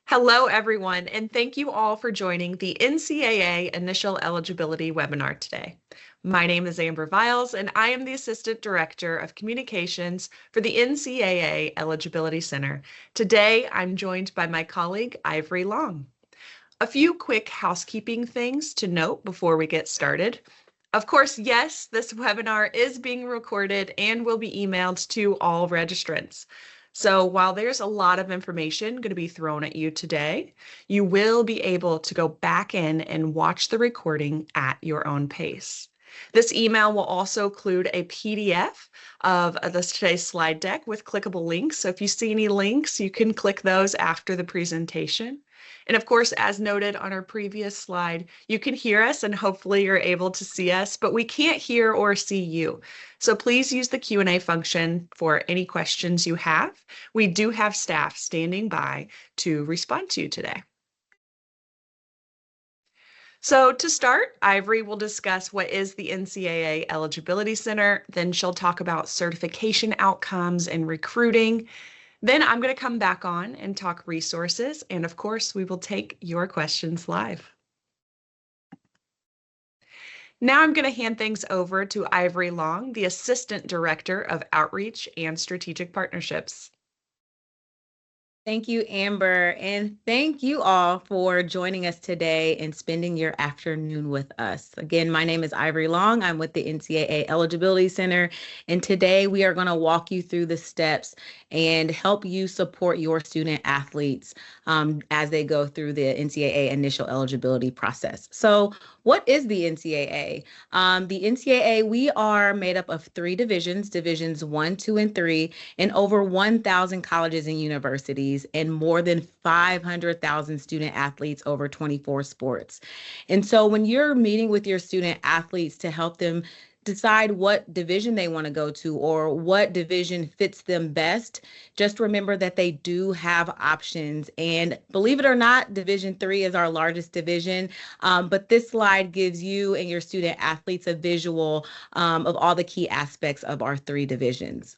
Hello, everyone, and thank you all for joining the NCAA Initial Eligibility webinar today. My name is Amber Viles, and I am the Assistant Director of Communications for the NCAA Eligibility Center. Today, I'm joined by my colleague, Ivory Long. A few quick housekeeping things to note before we get started. Of course, yes, this webinar is being recorded and will be emailed to all registrants. So while there's a lot of information going to be thrown at you today, you will be able to go back in and watch the recording at your own pace. This email will also include a PDF of today's slide deck with clickable links. So if you see any links, you can click those after the presentation. And of course, as noted on our previous slide, you can hear us and hopefully you're able to see us, but we can't hear or see you. So please use the Q&A function for any questions you have. We do have staff standing by to respond to you today. So to start, Ivory will discuss what is the NCAA Eligibility Center. Then she'll talk about certification outcomes and recruiting. Then I'm going to come back on and talk resources. And of course, we will take your questions live. Now I'm going to hand things over to Ivory Long, the Assistant Director of Outreach and Strategic Partnerships. Thank you, Amber, and thank you all for joining us today and spending your afternoon with us. Again, my name is Ivory Long. I'm with the NCAA Eligibility Center, and today we are going to walk you through the steps and help you support your student athletes as they go through the NCAA initial eligibility process. So what is the NCAA? The NCAA, we are made up of 3 divisions, divisions 1, 2, and 3, and over 1,000 colleges and universities, and more than 500,000 student athletes over 24 sports. And so when you're meeting with your student athletes to help them decide what division they want to go to or what division fits them best, just remember that they do have options. And believe it or not, Division 3 is our largest division, but this slide gives you and your student athletes a visual of all the key aspects of our 3 divisions.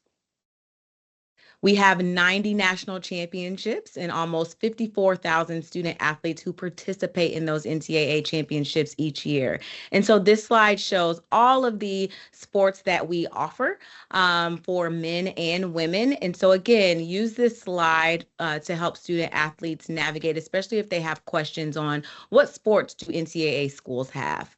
We have 90 national championships and almost 54,000 student athletes who participate in those NCAA championships each year. And so this slide shows all of the sports that we offer for men and women. And so again, use this slide to help student athletes navigate, especially if they have questions on what sports do NCAA schools have.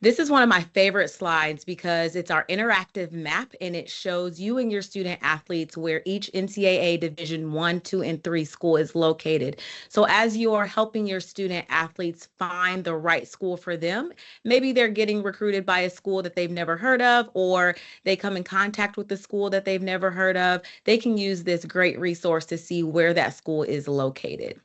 This is one of my favorite slides because it's our interactive map and it shows you and your student athletes where each NCAA Division 1, 2, and 3 school is located. So as you are helping your student athletes find the right school for them, maybe they're getting recruited by a school that they've never heard of, or they come in contact with the school that they've never heard of, they can use this great resource to see where that school is located.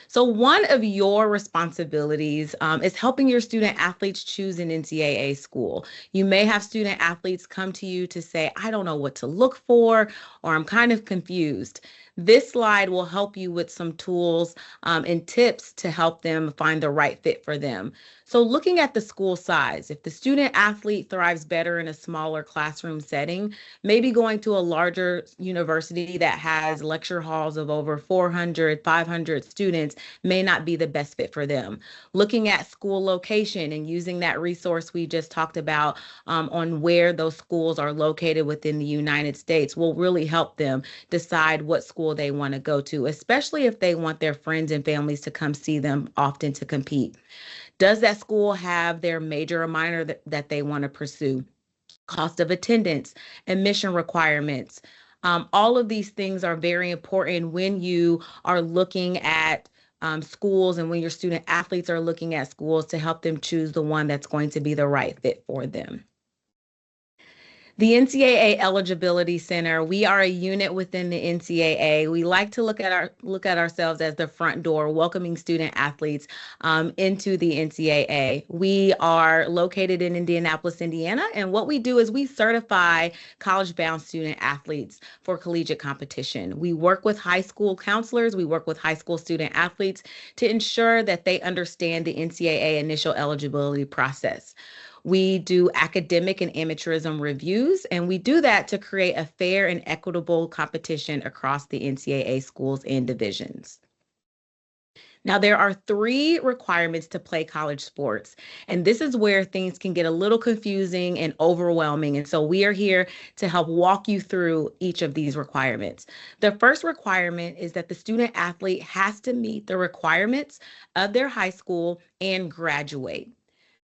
So one of your responsibilities is helping your student athletes choose an NCAA school. You may have student athletes come to you to say, I don't know what to look for, or I'm kind of confused. This slide will help you with some tools and tips to help them find the right fit for them. So looking at the school size, if the student athlete thrives better in a smaller classroom setting, maybe going to a larger university that has lecture halls of over 400, 500 students may not be the best fit for them. Looking at school location and using that resource we just talked about on where those schools are located within the United States will really help them decide what school they want to go to, especially if they want their friends and families to come see them often to compete. Does that school have their major or minor that they want to pursue? Cost of attendance, admission requirements. All of these things are very important when you are looking at schools and when your student athletes are looking at schools to help them choose the one that's going to be the right fit for them. The NCAA Eligibility Center, we are a unit within the NCAA. We like to look at ourselves as the front door, welcoming student athletes into the NCAA. We are located in Indianapolis, Indiana, and what we do is we certify college-bound student athletes for collegiate competition. We work with high school counselors, we work with high school student athletes to ensure that they understand the NCAA initial eligibility process. We do academic and amateurism reviews, and we do that to create a fair and equitable competition across the NCAA schools and divisions. Now, there are 3 requirements to play college sports, and this is where things can get a little confusing and overwhelming. And so we are here to help walk you through each of these requirements. The first requirement is that the student athlete has to meet the requirements of their high school and graduate.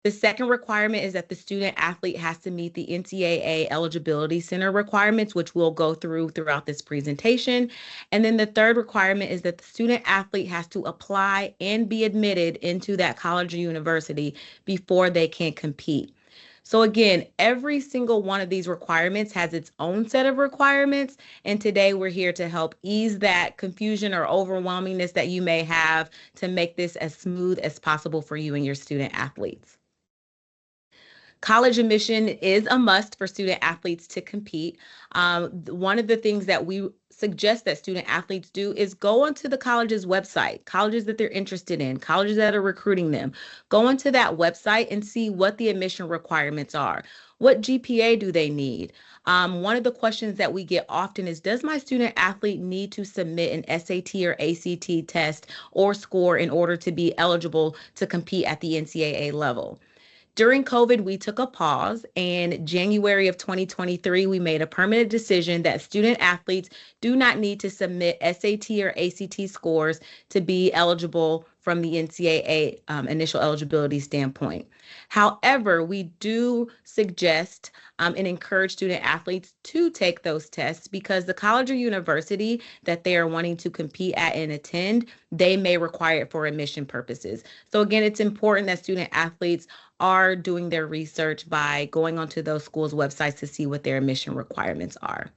The second requirement is that the student athlete has to meet the NCAA Eligibility Center requirements, which we'll go through throughout this presentation. And then the third requirement is that the student athlete has to apply and be admitted into that college or university before they can compete. So again, every single one of these requirements has its own set of requirements. And today we're here to help ease that confusion or overwhelmingness that you may have to make this as smooth as possible for you and your student athletes. College admission is a must for student athletes to compete. One of the things that we suggest that student athletes do is go onto the college's website, colleges that they're interested in, colleges that are recruiting them. Go onto that website and see what the admission requirements are. What GPA do they need? One of the questions that we get often is, does my student athlete need to submit an SAT or ACT test or score in order to be eligible to compete at the NCAA level? During COVID, we took a pause, and January of 2023, we made a permanent decision that student athletes do not need to submit SAT or ACT scores to be eligible from the NCAA initial eligibility standpoint. However, we do suggest and encourage student athletes to take those tests because the college or university that they are wanting to compete at and attend, they may require it for admission purposes. So again, it's important that student athletes are doing their research by going onto those schools' websites to see what their admission requirements are.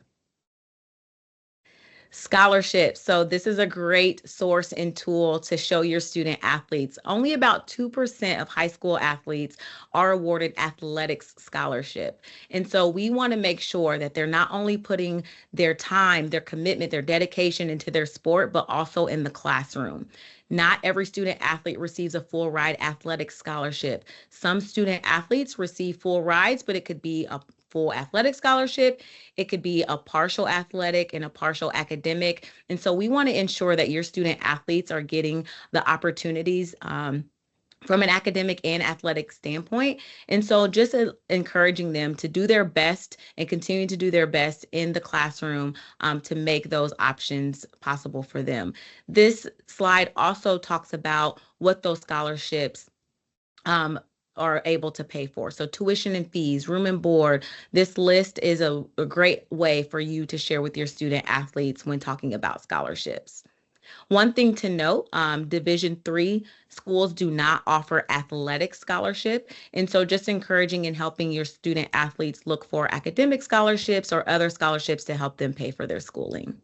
Scholarships. So this is a great source and tool to show your student athletes. Only about 2% of high school athletes are awarded athletics scholarship. And so we want to make sure that they're not only putting their time, their commitment, their dedication into their sport, but also in the classroom. Not every student athlete receives a full ride athletic scholarship. Some student athletes receive full rides, but it could be a full athletic scholarship. It could be a partial athletic and a partial academic. And so we want to ensure that your student athletes are getting the opportunities from an academic and athletic standpoint. And so just encouraging them to do their best and continue to do their best in the classroom to make those options possible for them. This slide also talks about what those scholarships are able to pay for. So tuition and fees, room and board. This list is a great way for you to share with your student athletes when talking about scholarships. One thing to note, Division III schools do not offer athletic scholarship. And so just encouraging and helping your student athletes look for academic scholarships or other scholarships to help them pay for their schooling.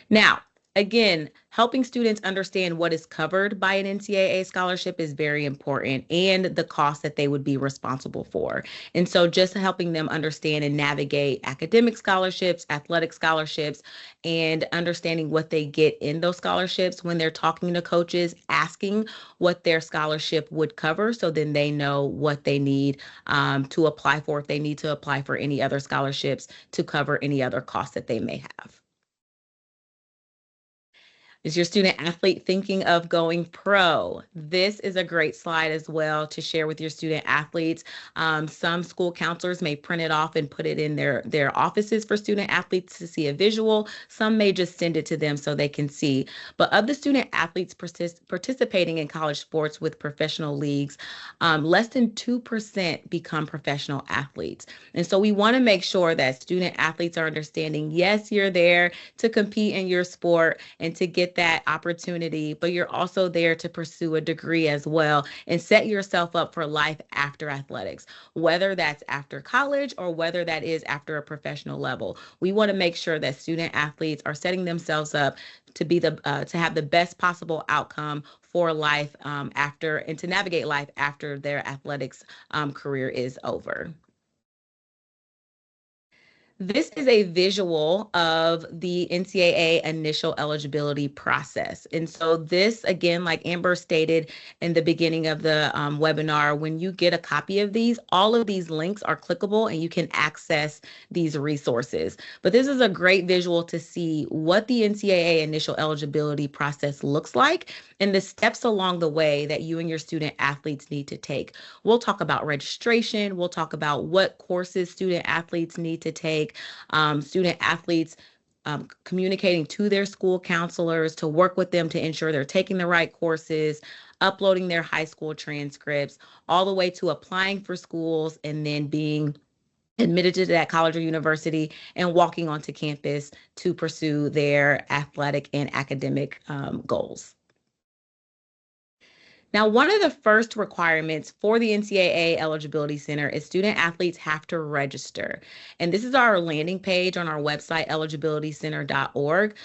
Now, again, helping students understand what is covered by an NCAA scholarship is very important and the cost that they would be responsible for. And so just helping them understand and navigate academic scholarships, athletic scholarships, and understanding what they get in those scholarships when they're talking to coaches, asking what their scholarship would cover so then they know what they need to apply for if they need to apply for any other scholarships to cover any other costs that they may have. Is your student athlete thinking of going pro? This is a great slide as well to share with your student athletes. Some school counselors may print it off and put it in their offices for student athletes to see a visual. Some may just send it to them so they can see. But of the student athletes participating in college sports with professional leagues, less than 2% become professional athletes. And so we want to make sure that student athletes are understanding, yes, you're there to compete in your sport and to get that opportunity, but you're also there to pursue a degree as well and set yourself up for life after athletics, whether that's after college or whether that is after a professional level. We want to make sure that student athletes are setting themselves up to be to have the best possible outcome for life after and to navigate life after their athletics career is over. This is a visual of the NCAA initial eligibility process. And so this, again, like Amber stated in the beginning of the webinar, when you get a copy of these, all of these links are clickable and you can access these resources. But this is a great visual to see what the NCAA initial eligibility process looks like and the steps along the way that you and your student athletes need to take. We'll talk about registration. We'll talk about what courses student athletes need to take, student athletes communicating to their school counselors to work with them to ensure they're taking the right courses, uploading their high school transcripts, all the way to applying for schools and then being admitted to that college or university and walking onto campus to pursue their athletic and academic goals. Now, one of the first requirements for the NCAA Eligibility Center is student athletes have to register. And this is our landing page on our website, eligibilitycenter.org.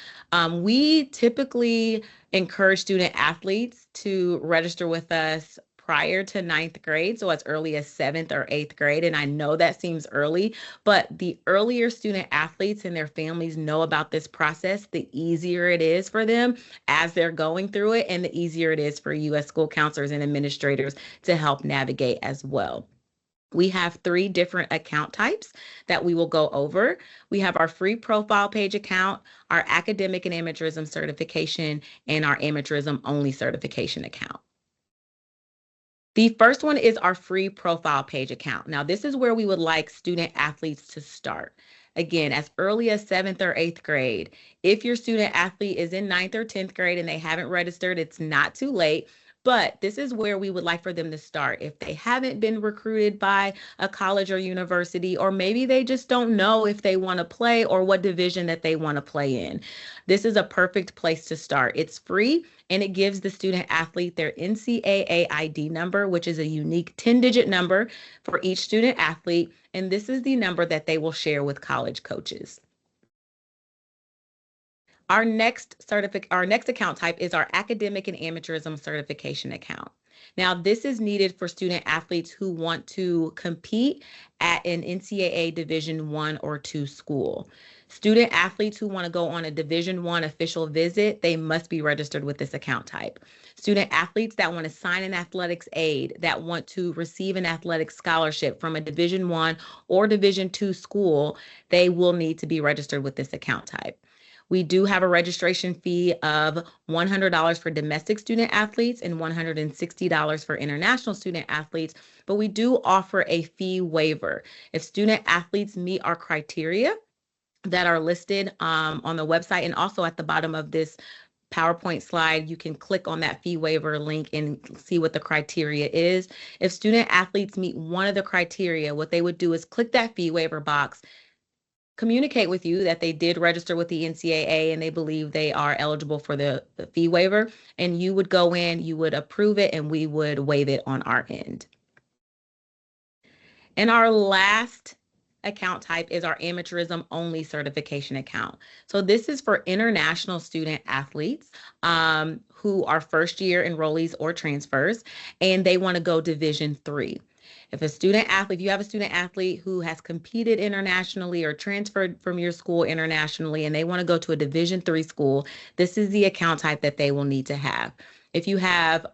We typically encourage student athletes to register with us prior to 9th grade, so as early as 7th or 8th grade. And I know that seems early, but the earlier student athletes and their families know about this process, the easier it is for them as they're going through it, and the easier it is for you as school counselors and administrators to help navigate as well. We have 3 different account types that we will go over. We have our free profile page account, our academic and amateurism certification, and our amateurism only certification account. The first one is our free profile page account. Now, this is where we would like student athletes to start. Again, as early as 7th or 8th grade. If your student athlete is in 9th or 10th grade and they haven't registered, it's not too late. But this is where we would like for them to start. If they haven't been recruited by a college or university, or maybe they just don't know if they want to play or what division that they want to play in, this is a perfect place to start. It's free and it gives the student athlete their NCAA ID number, which is a unique 10-digit number for each student athlete. And this is the number that they will share with college coaches. Our next account type is our academic and amateurism certification account. Now, this is needed for student athletes who want to compete at an NCAA Division I or II school. Student athletes who want to go on a Division I official visit, they must be registered with this account type. Student athletes that want to sign an athletics aid, that want to receive an athletic scholarship from a Division I or Division II school, they will need to be registered with this account type. We do have a registration fee of $100 for domestic student athletes and $160 for international student athletes, but we do offer a fee waiver. If student athletes meet our criteria that are listed on the website and also at the bottom of this PowerPoint slide, you can click on that fee waiver link and see what the criteria is. If student athletes meet one of the criteria, what they would do is click that fee waiver box, communicate with you that they did register with the NCAA and they believe they are eligible for the fee waiver, and you would go in, you would approve it, and we would waive it on our end. And our last account type is our amateurism only certification account. So this is for international student athletes who are first year enrollees or transfers, and they want to go Division III. If you have a student athlete who has competed internationally or transferred from your school internationally and they want to go to a Division III school, this is the account type that they will need to have. If you have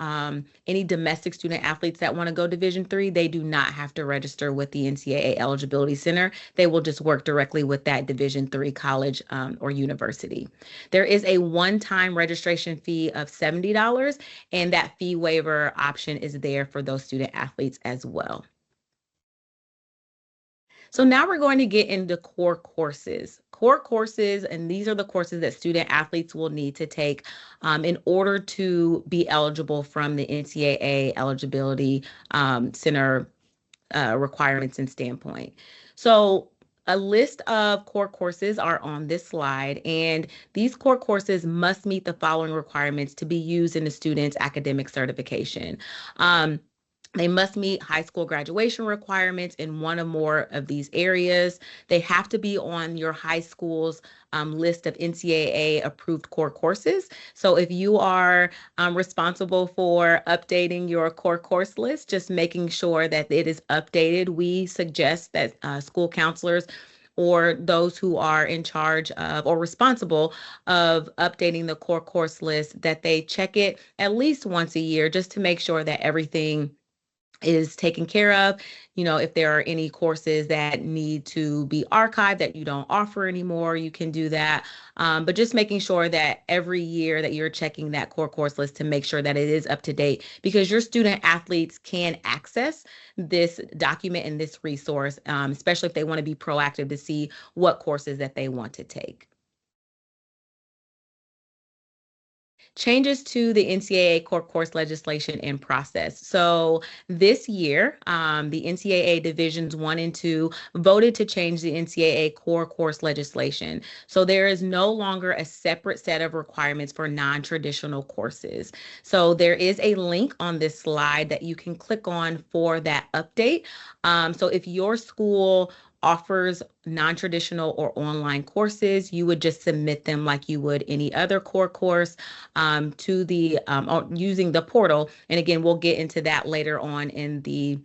any domestic student athletes that want to go Division III, they do not have to register with the NCAA Eligibility Center. They will just work directly with that Division III college or university. There is a one-time registration fee of $70, and that fee waiver option is there for those student athletes as well. So now we're going to get into core courses. Core courses, and these are the courses that student athletes will need to take in order to be eligible from the NCAA Eligibility Center requirements and standpoint. So a list of core courses are on this slide, and these core courses must meet the following requirements to be used in the student's academic certification. They must meet high school graduation requirements in one or more of these areas. They have to be on your high school's list of NCAA approved core courses. So if you are responsible for updating your core course list, just making sure that it is updated, we suggest that school counselors or those who are in charge of or responsible of updating the core course list, that they check it at least once a year just to make sure that everything is taken care of. If there are any courses that need to be archived that you don't offer anymore, you can do that. But just making sure that every year that you're checking that core course list to make sure that it is up to date, because your student athletes can access this document and this resource, especially if they want to be proactive to see what courses that they want to take. Changes to the NCAA core course legislation and process. So this year, the NCAA Divisions 1 and 2 voted to change the NCAA core course legislation. So there is no longer a separate set of requirements for non-traditional courses. So there is a link on this slide that you can click on for that update. So if your school offers non-traditional or online courses, you would just submit them like you would any other core course to the using the portal. And again, we'll get into that later on in the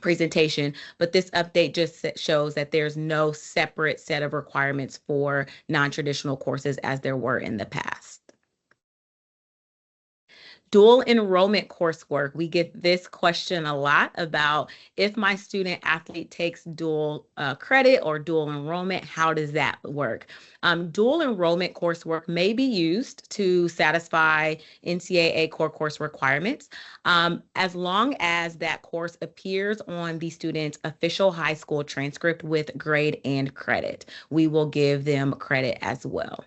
presentation, but this update just shows that there's no separate set of requirements for non-traditional courses as there were in the past. Dual enrollment coursework. We get this question a lot about, if my student athlete takes dual credit or dual enrollment, how does that work? Dual enrollment coursework may be used to satisfy NCAA core course requirements, as long as that course appears on the student's official high school transcript with grade and credit. We will give them credit as well.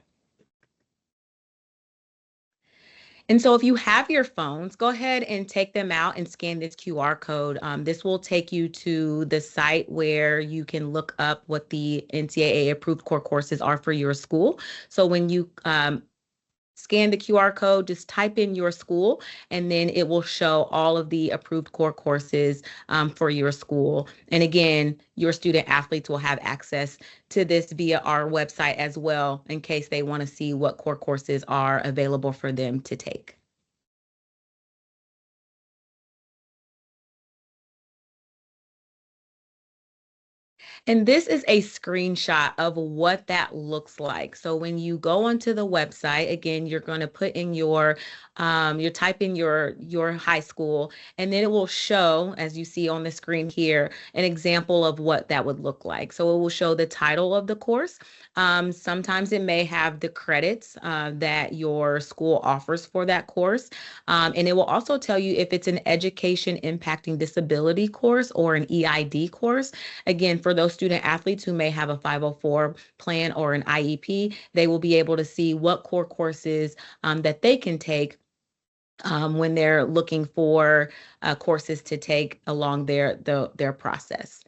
And so if you have your phones, go ahead and take them out and scan this QR code. This will take you to the site where you can look up what the NCAA approved core courses are for your school. So when you scan the QR code, just type in your school, and then it will show all of the approved core courses for your school. And again, your student athletes will have access to this via our website as well, in case they want to see what core courses are available for them to take. And this is a screenshot of what that looks like. So when you go onto the website, again, you're going to put in you type in your high school, and then it will show, as you see on the screen here, an example of what that would look like. So it will show the title of the course. Sometimes it may have the credits that your school offers for that course. And it will also tell you if it's an education impacting disability course or an EID course. Again, for those student athletes who may have a 504 plan or an IEP, they will be able to see what core courses that they can take when they're looking for courses to take along their process.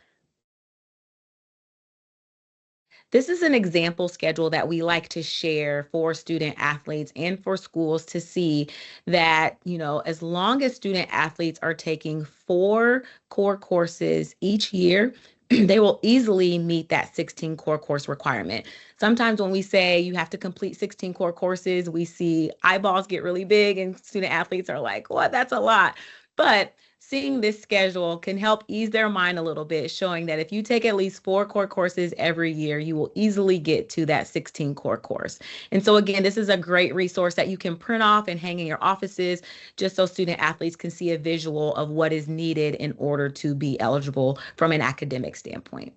This is an example schedule that we like to share for student athletes and for schools to see that, as long as student athletes are taking 4 core courses each year, they will easily meet that 16 core course requirement. Sometimes when we say you have to complete 16 core courses, we see eyeballs get really big and student athletes are like, what, that's a lot. But seeing this schedule can help ease their mind a little bit, showing that if you take at least 4 core courses every year, you will easily get to that 16 core course. And so again, this is a great resource that you can print off and hang in your offices, just so student athletes can see a visual of what is needed in order to be eligible from an academic standpoint.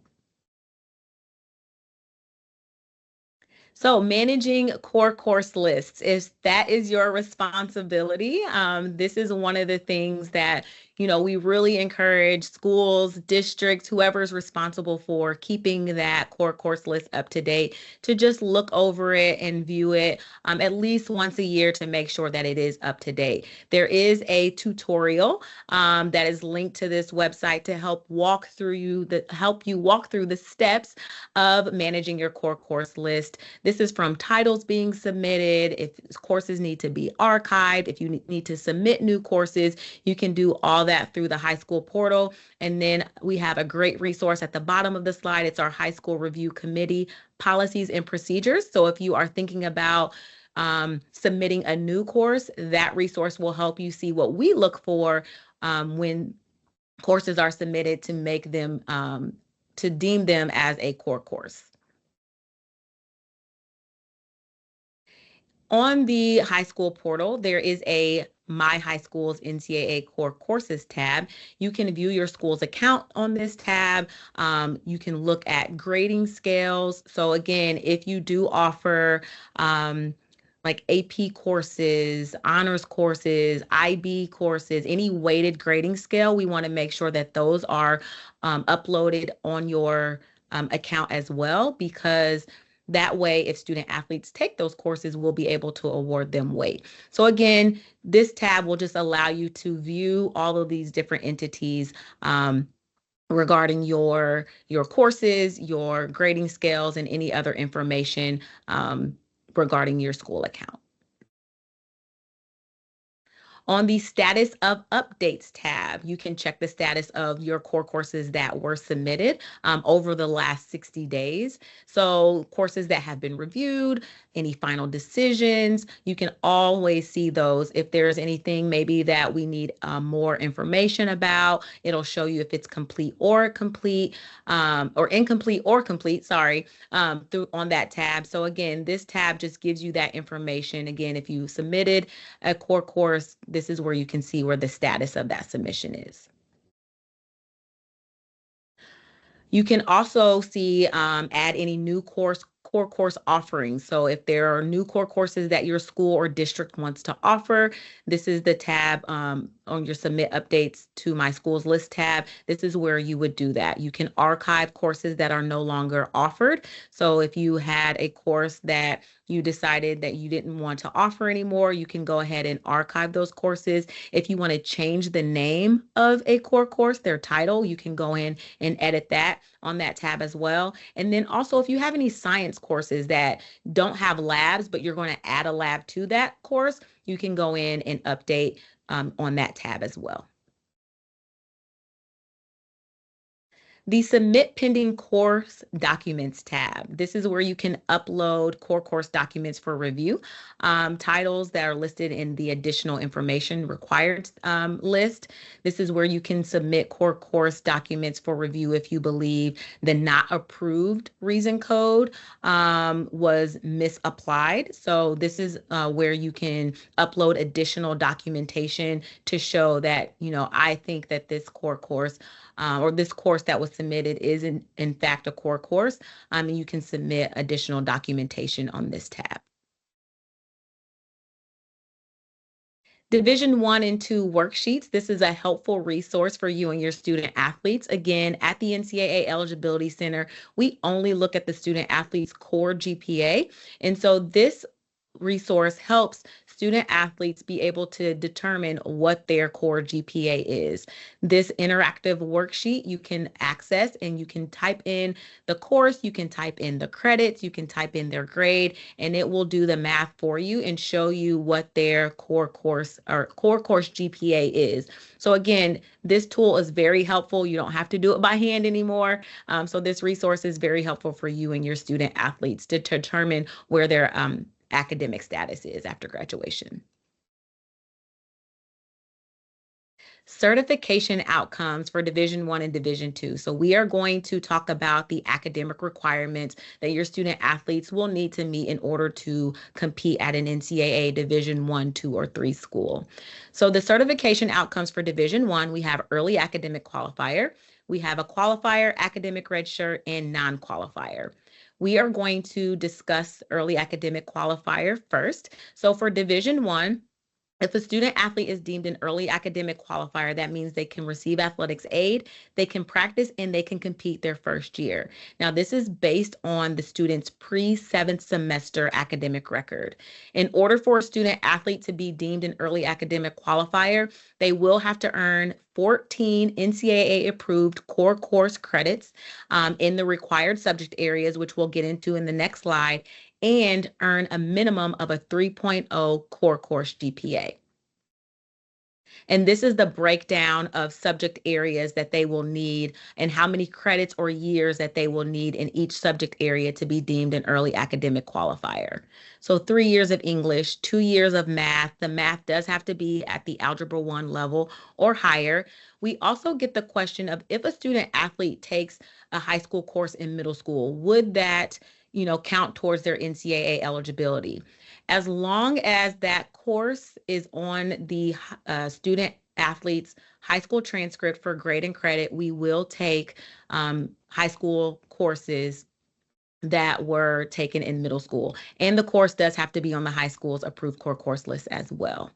So managing core course lists, if that is your responsibility, this is one of the things that we really encourage schools, districts, whoever is responsible for keeping that core course list up to date, to just look over it and view it at least once a year to make sure that it is up to date. There is a tutorial that is linked to this website to help you walk through the steps of managing your core course list. This is from titles being submitted, if courses need to be archived, if you need to submit new courses, you can do all that through the high school portal. And then we have a great resource at the bottom of the slide. It's our high school review committee policies and procedures. So if you are thinking about submitting a new course, that resource will help you see what we look for when courses are submitted to make them, to deem them as a core course. On the high school portal, there is a My High School's NCAA Core Courses tab. You can view your school's account on this tab. You can look at grading scales. So again, if you do offer like AP courses, honors courses, IB courses, any weighted grading scale, we want to make sure that those are uploaded on your account as well, because that way, if student athletes take those courses, we'll be able to award them weight. So again, this tab will just allow you to view all of these different entities regarding your courses, your grading scales, and any other information regarding your school account. On the status of updates tab, you can check the status of your core courses that were submitted over the last 60 days. So courses that have been reviewed, any final decisions, you can always see those. If there's anything maybe that we need more information about, it'll show you if it's complete or incomplete or complete, sorry, through on that tab. So again, this tab just gives you that information. Again, if you submitted a core course, this is where you can see where the status of that submission is. You can also see add any new core course offerings. So if there are new core courses that your school or district wants to offer, this is the tab on your submit updates to my schools list tab. This is where you would do that. You can archive courses that are no longer offered. So if you had a course that you decided that you didn't want to offer anymore, you can go ahead and archive those courses. If you want to change the name of a core course, their title, you can go in and edit that on that tab as well. And then also, if you have any science courses that don't have labs, but you're going to add a lab to that course, you can go in and update on that tab as well. The Submit Pending Course Documents tab. This is where you can upload core course documents for review. Titles that are listed in the additional information required list. This is where you can submit core course documents for review if you believe the not approved reason code was misapplied. So this is where you can upload additional documentation to show that, I think that this core course or this course that was submitted is in fact a core course, and you can submit additional documentation on this tab. Division 1 and 2 worksheets. This is a helpful resource for you and your student athletes. Again, at the NCAA Eligibility Center, we only look at the student athlete's core GPA. And so this resource helps student athletes be able to determine what their core GPA is. This interactive worksheet you can access, and you can type in the course, you can type in the credits, you can type in their grade, and it will do the math for you and show you what their core course GPA is. So again, this tool is very helpful. You don't have to do it by hand anymore. So this resource is very helpful for you and your student athletes to determine where their academic status is after graduation. Certification outcomes for Division 1 and Division 2. So we are going to talk about the academic requirements that your student athletes will need to meet in order to compete at an NCAA Division 1, 2, or 3 school. So the certification outcomes for Division 1, we have early academic qualifier, we have a qualifier, academic redshirt, and non-qualifier. We are going to discuss early academic qualifier first. So for Division 1, if a student athlete is deemed an early academic qualifier, that means they can receive athletics aid, they can practice, and they can compete their first year. Now, this is based on the student's pre-7th semester academic record. In order for a student athlete to be deemed an early academic qualifier, they will have to earn 14 NCAA approved core course credits in the required subject areas, which we'll get into in the next slide, and earn a minimum of a 3.0 core course GPA. And this is the breakdown of subject areas that they will need and how many credits or years that they will need in each subject area to be deemed an early academic qualifier. So 3 years of English, 2 years of math. The math does have to be at the Algebra 1 level or higher. We also get the question of if a student athlete takes a high school course in middle school, would that count towards their NCAA eligibility. As long as that course is on the student athlete's high school transcript for grade and credit, we will take high school courses that were taken in middle school. And the course does have to be on the high school's approved core course list as well.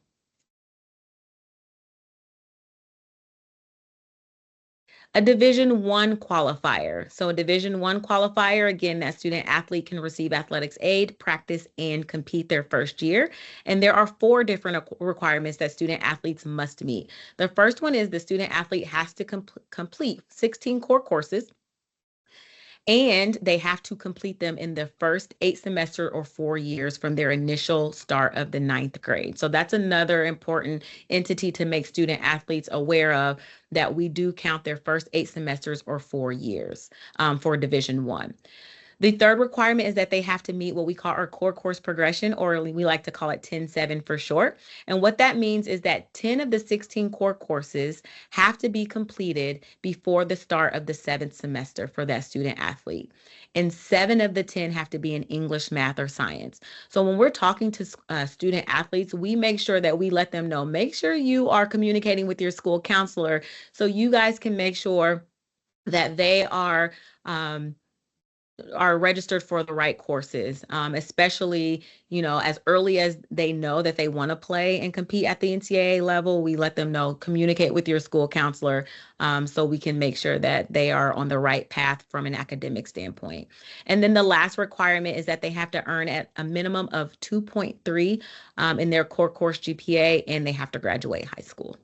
A Division I qualifier. So a Division I qualifier, again, that student athlete can receive athletics aid, practice, and compete their first year. And there are 4 different requirements that student athletes must meet. The first one is the student athlete has to complete 16 core courses, and they have to complete them in the first 8 semesters or 4 years from their initial start of the 9th grade. So that's another important entity to make student athletes aware of, that we do count their first 8 semesters or 4 years for Division I. The third requirement is that they have to meet what we call our core course progression, or we like to call it 10-7 for short. And what that means is that 10 of the 16 core courses have to be completed before the start of the 7th semester for that student athlete. And 7 of the 10 have to be in English, math, or science. So when we're talking to student athletes, we make sure that we let them know, make sure you are communicating with your school counselor so you guys can make sure that they are registered for the right courses, especially, as early as they know that they want to play and compete at the NCAA level. We let them know, communicate with your school counselor so we can make sure that they are on the right path from an academic standpoint. And then the last requirement is that they have to earn at a minimum of 2.3 in their core course GPA, and they have to graduate high school.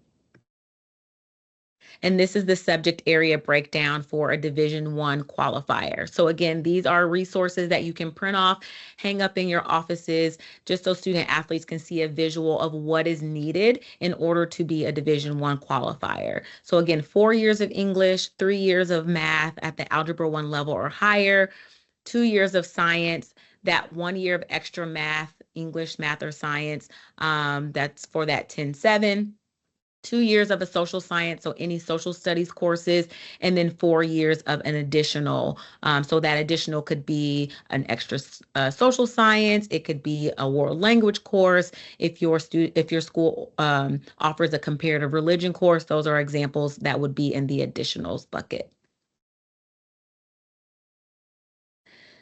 And this is the subject area breakdown for a Division I qualifier. So again, these are resources that you can print off, hang up in your offices, just so student athletes can see a visual of what is needed in order to be a Division I qualifier. So again, 4 years of English, 3 years of math at the Algebra 1 level or higher, 2 years of science, that 1 year of extra math, English, math, or science, that's for that 10-7. 2 years of a social science, so any social studies courses, and then 4 years of an additional. So that additional could be an extra social science. It could be a world language course. If your school offers a comparative religion course, those are examples that would be in the additionals bucket.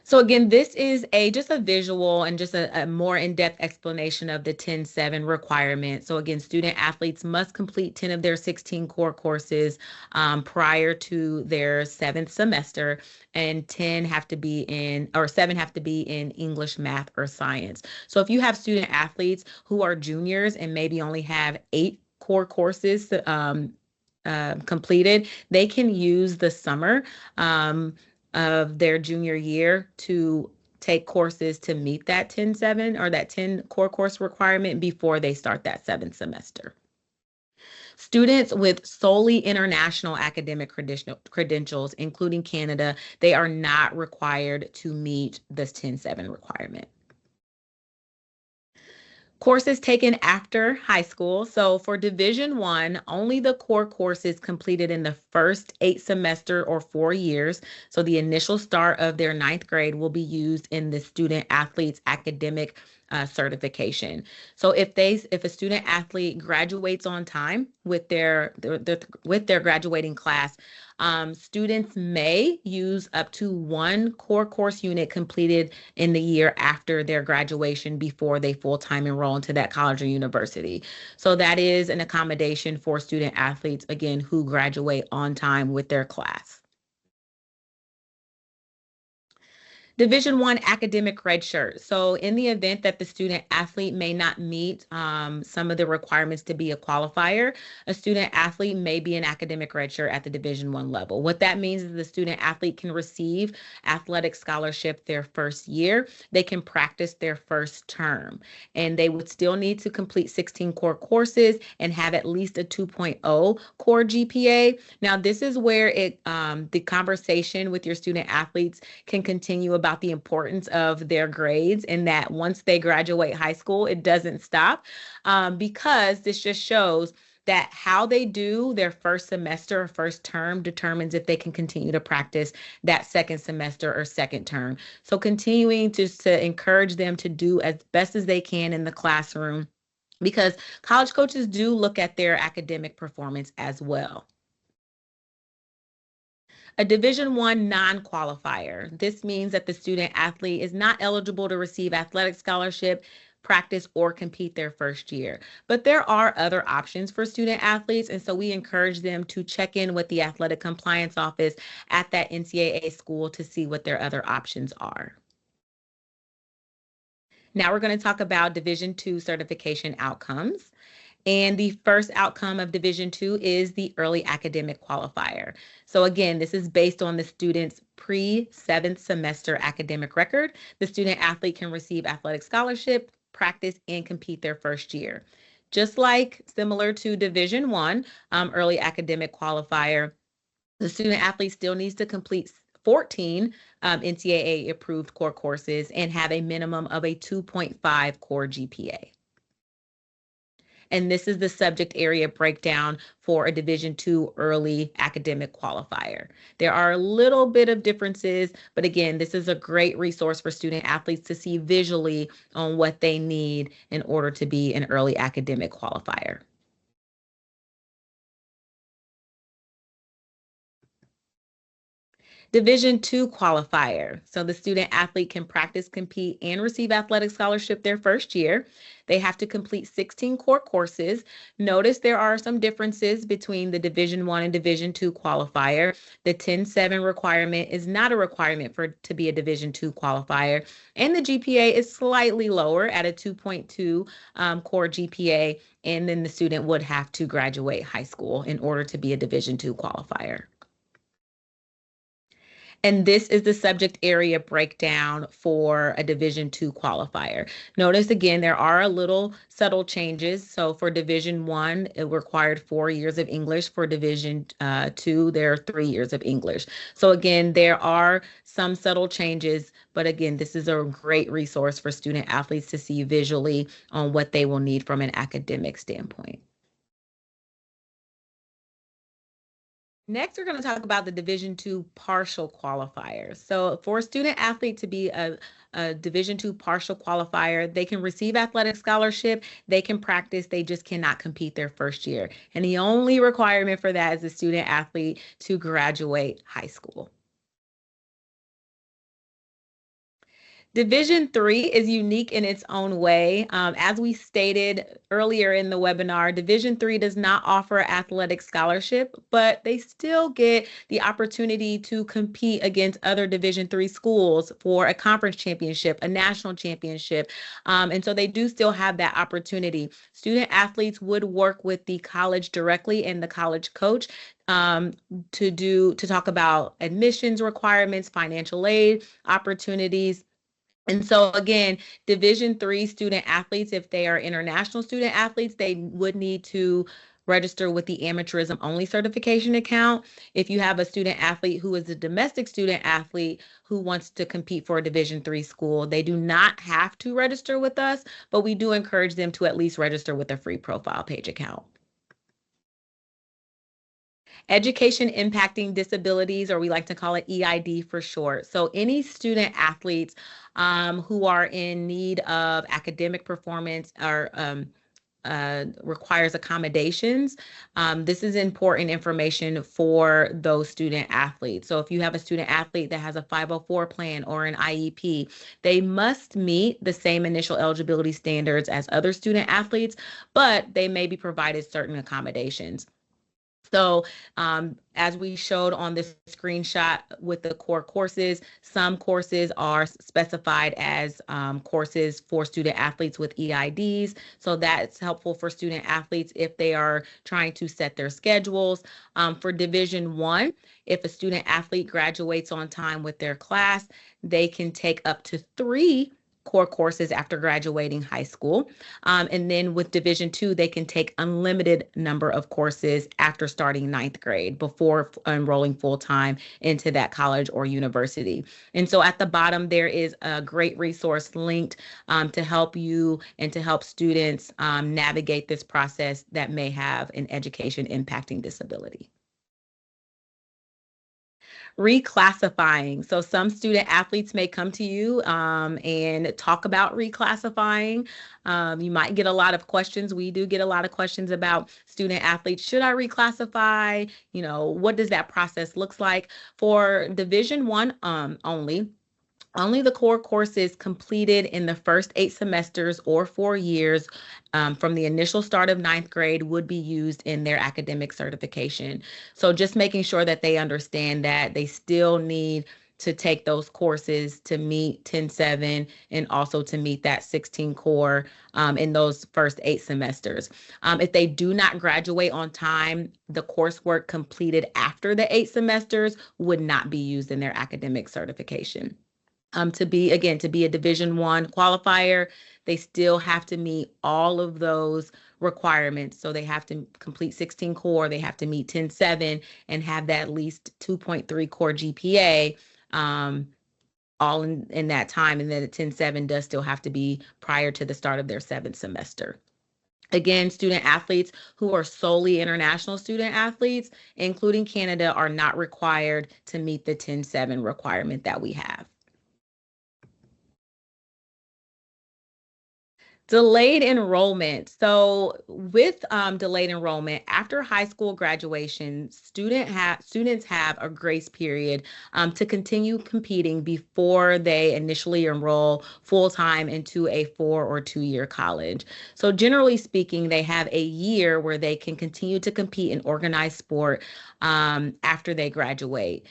So again, this is just a visual and just a more in-depth explanation of the 10-7 requirement. So again, student athletes must complete 10 of their 16 core courses prior to their 7th semester, and 7 have to be in English, math, or science. So if you have student athletes who are juniors and maybe only have 8 core courses completed, they can use the summer of their junior year to take courses to meet that 10-7 or that 10 core course requirement before they start that 7th semester. Students with solely international academic credentials, including Canada, they are not required to meet this 10-7 requirement. Courses taken after high school. So for Division I, only the core courses completed in the first 8 semesters or 4 years. So the initial start of their 9th grade will be used in the student athlete's academic certification. So if a student athlete graduates on time with their graduating class, students may use up to 1 core course unit completed in the year after their graduation before they full-time enroll into that college or university. So that is an accommodation for student athletes, again, who graduate on time with their class. Division I academic redshirt. So in the event that the student athlete may not meet some of the requirements to be a qualifier, a student athlete may be an academic redshirt at the Division I level. What that means is the student athlete can receive athletic scholarship their first year. They can practice their first term, and they would still need to complete 16 core courses and have at least a 2.0 core GPA. Now, this is where the conversation with your student athletes can continue about the importance of their grades, and that once they graduate high school, it doesn't stop, because this just shows that how they do their first semester or first term determines if they can continue to practice that second semester or second term. So continuing just to encourage them to do as best as they can in the classroom, because college coaches do look at their academic performance as well. A Division I non-qualifier. This means that the student athlete is not eligible to receive athletic scholarship, practice, or compete their first year. But there are other options for student athletes, and so we encourage them to check in with the athletic compliance office at that NCAA school to see what their other options are. Now we're going to talk about Division II certification outcomes. And the first outcome of Division II is the early academic qualifier. So again, this is based on the student's pre-7th semester academic record. The student athlete can receive athletic scholarship, practice, and compete their first year. Just like similar to Division I, early academic qualifier, the student athlete still needs to complete 14 NCAA approved core courses and have a minimum of a 2.5 core GPA. And this is the subject area breakdown for a Division II early academic qualifier. There are a little bit of differences, but again, this is a great resource for student athletes to see visually on what they need in order to be an early academic qualifier. Division II qualifier. So the student athlete can practice, compete, and receive athletic scholarship their first year. They have to complete 16 core courses. Notice there are some differences between the Division I and Division II qualifier. The 10-7 requirement is not a requirement to be a Division II qualifier, and the GPA is slightly lower at a 2.2 core GPA, and then the student would have to graduate high school in order to be a Division II qualifier. And this is the subject area breakdown for a Division II qualifier. Notice again, there are a little subtle changes. So for Division I, it required 4 years of English. For Division II, there are 3 years of English. So again, there are some subtle changes, but again, this is a great resource for student athletes to see visually on what they will need from an academic standpoint. Next, we're going to talk about the Division II partial qualifiers. So for a student athlete to be a Division II partial qualifier, they can receive athletic scholarship, they can practice, they just cannot compete their first year. And the only requirement for that is the student athlete to graduate high school. Division III is unique in its own way. As we stated earlier in the webinar, Division III does not offer athletic scholarship, but they still get the opportunity to compete against other Division III schools for a conference championship, a national championship. And so they do still have that opportunity. Student athletes would work with the college directly and the college coach to talk about admissions requirements, financial aid opportunities. And so again, Division III student athletes, if they are international student athletes, they would need to register with the amateurism only certification account. If you have a student athlete who is a domestic student athlete who wants to compete for a Division III school, they do not have to register with us, but we do encourage them to at least register with a free profile page account. Education impacting disabilities, or we like to call it EID for short. So any student athletes who are in need of academic performance or requires accommodations. This is important information for those student athletes. So if you have a student athlete that has a 504 plan or an IEP, they must meet the same initial eligibility standards as other student athletes, but they may be provided certain accommodations. So as we showed on this screenshot with the core courses, some courses are specified as courses for student athletes with EIDs. So that's helpful for student athletes if they are trying to set their schedules. For Division I, if a student athlete graduates on time with their class, they can take up to 3 core courses after graduating high school. And then with Division II, they can take unlimited number of courses after starting ninth grade before enrolling full-time into that college or university. And so at the bottom, there is a great resource linked to help you and to help students navigate this process that may have an education impacting disability. Reclassifying. So some student athletes may come to you and talk about reclassifying. You might get a lot of questions. We do get a lot of questions about student athletes. Should I reclassify? You know, what does that process look like? For Division I only the core courses completed in the first 8 semesters or 4 years from the initial start of ninth grade would be used in their academic certification. So just making sure that they understand that they still need to take those courses to meet 10-7 and also to meet that 16 core in those first 8 semesters. If they do not graduate on time, the coursework completed after the 8 semesters would not be used in their academic certification. To be a Division I qualifier, they still have to meet all of those requirements. So they have to complete 16 core, they have to meet 10-7 and have that at least 2.3 core GPA all in that time. And then the 10-7 does still have to be prior to the start of their 7th semester. Again, student athletes who are solely international student athletes, including Canada, are not required to meet the 10-7 requirement that we have. Delayed enrollment. So with delayed enrollment, after high school graduation, students have a grace period to continue competing before they initially enroll full-time into a 4 or 2-year college. So generally speaking, they have a year where they can continue to compete in organized sport after they graduate.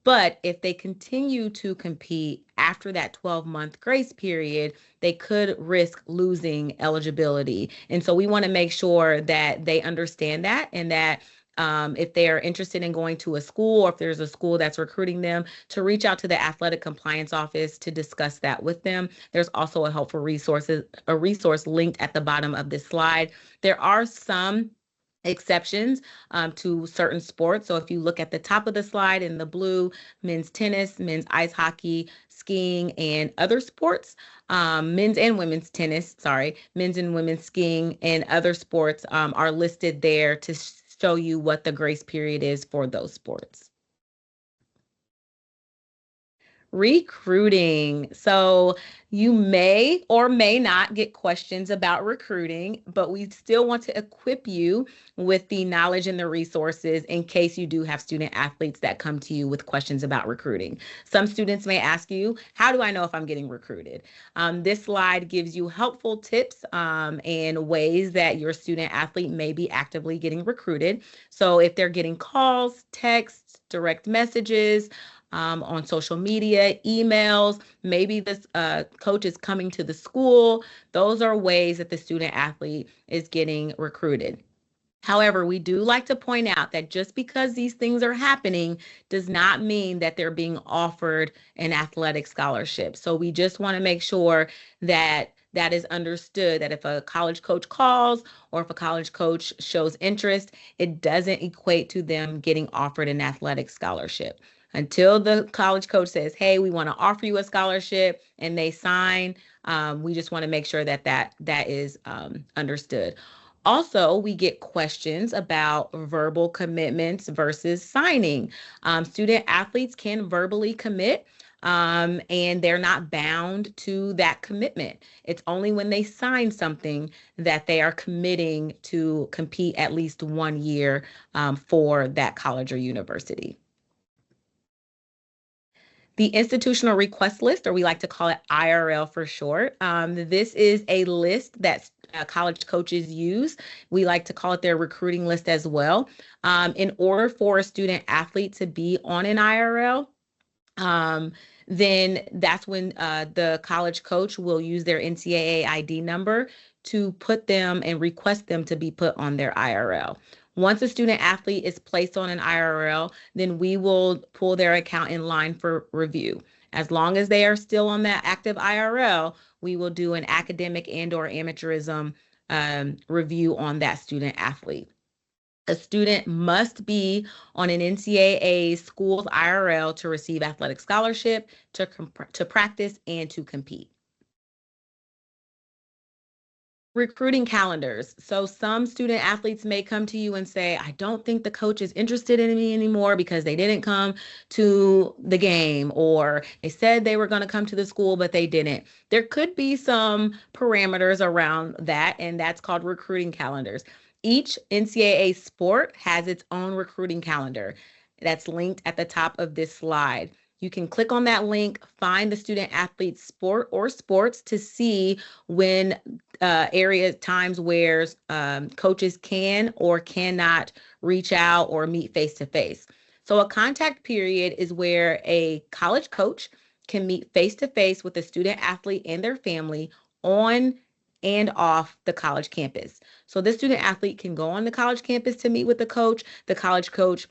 But if they continue to compete after that 12-month grace period, they could risk losing eligibility. And so we want to make sure that they understand that and that if they are interested in going to a school or if there's a school that's recruiting them, to reach out to the athletic compliance office to discuss that with them. There's also a helpful resource linked at the bottom of this slide. There are some exceptions to certain sports. So if you look at the top of the slide in the blue, men's tennis, men's ice hockey, skiing, and other sports, men's and women's skiing and other sports are listed there to show you what the grace period is for those sports. Recruiting. So you may or may not get questions about recruiting, but we still want to equip you with the knowledge and the resources in case you do have student athletes that come to you with questions about recruiting. Some students may ask you, how do I know if I'm getting recruited? This slide gives you helpful tips and ways that your student athlete may be actively getting recruited. So if they're getting calls, texts, direct messages, on social media, emails, maybe this coach is coming to the school. Those are ways that the student athlete is getting recruited. However, we do like to point out that just because these things are happening does not mean that they're being offered an athletic scholarship. So we just want to make sure that that is understood, that if a college coach calls or if a college coach shows interest, it doesn't equate to them getting offered an athletic scholarship. Until the college coach says, hey, we want to offer you a scholarship and they sign, we just want to make sure that that is understood. Also, we get questions about verbal commitments versus signing. Student athletes can verbally commit and they're not bound to that commitment. It's only when they sign something that they are committing to compete at least 1 year for that college or university. The institutional request list, or we like to call it IRL for short. This is a list that college coaches use. We like to call it their recruiting list as well. In order for a student athlete to be on an IRL, then that's when the college coach will use their NCAA ID number to put them and request them to be put on their IRL. Once a student athlete is placed on an IRL, then we will pull their account in line for review. As long as they are still on that active IRL, we will do an academic and/or amateurism review on that student athlete. A student must be on an NCAA school's IRL to receive athletic scholarship, to practice, and to compete. Recruiting calendars. So some student athletes may come to you and say, I don't think the coach is interested in me anymore because they didn't come to the game, or they said they were going to come to the school, but they didn't. There could be some parameters around that, and that's called recruiting calendars. Each NCAA sport has its own recruiting calendar that's linked at the top of this slide. You can click on that link, find the student athlete's sport or sports to see when times where coaches can or cannot reach out or meet face to face. So a contact period is where a college coach can meet face to face with a student athlete and their family on and off the college campus. So this student athlete can go on the college campus to meet with the coach. The college coach